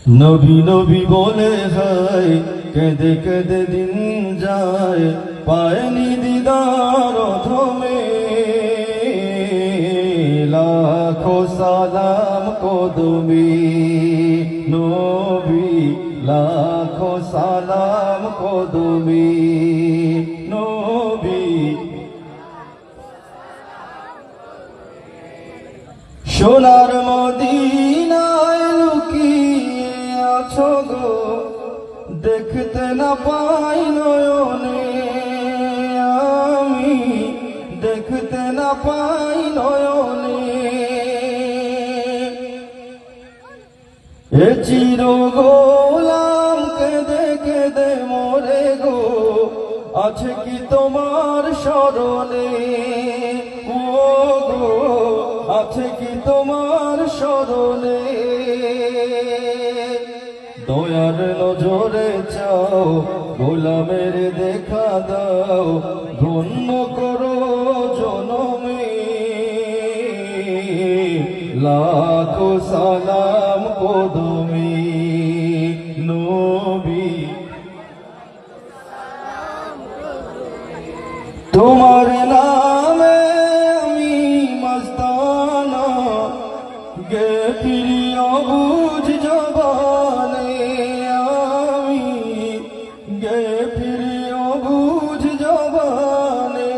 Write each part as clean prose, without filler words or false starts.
নবী নবী বলে হায় কেঁদে কেঁদে দিন যায়, পায়নি দিদার অধমে। লাখো সালাম কদমে নবী, লাখো সালাম কদমে নবী। সোনার মদিনায় লুকিয়ে আছো গো, দেখতে না পাই নয়নে আমি, দেখতে না পাই নয়নে। এ চির গোলাম কেঁদে কেঁদে মরে গো, আছে কি তোমার স্মরণে? ও গো, আছে কি তোমার স্মরণে? দয়ার নজরে চাও, গোলামের দেখা দাও, ধন্য করো জনমে। লাখো সালাম কদমে নবী, তোমার নামে আমি মস্তানা, গে প্রিয় বুঝ জবানে আমি, গে প্রিয় বুঝ জবানে।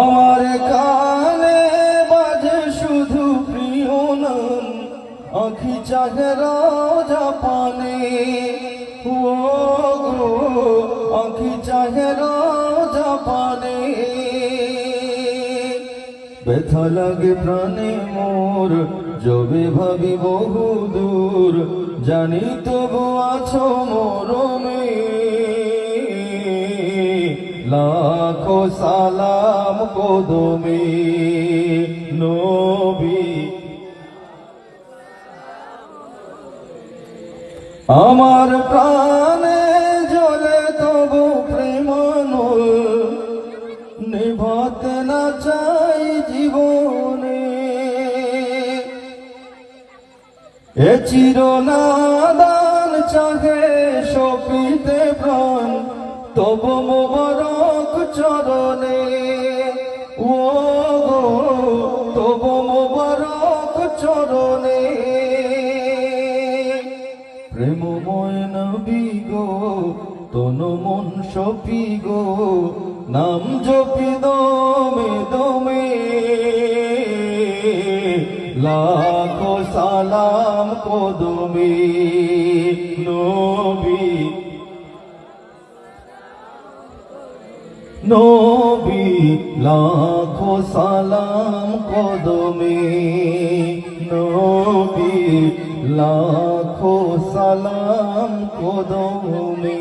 আমার কানে বাজে শুধু প্রিয় নাম, আঁখি চাহে রাজা পানে। ও গো, আঁখি চাহে রাজা পানে। ব্যথা লাগে প্রাণে মোর, যবে ভাবি বহু দূর, জানি তবু আছো মরমে। লাখো সালাম কদমে নবী, আমার প্রাণে জ্বলে তবু প্রেমানল, নিভাতে না চাই জীবনে। এ চিরনাদান চাহে সপিতে প্রাণ, তবু মোবারক চরণে। ও গো, তবু মোবারক চরণে। প্রেমময় নবী গো, তনু মন সপি গো, নাম জপি দমে দমে। লাখো সালাম কদমে নবী, নবী। লাখো সালাম কদমে নবী, লাখো সালাম কদমে।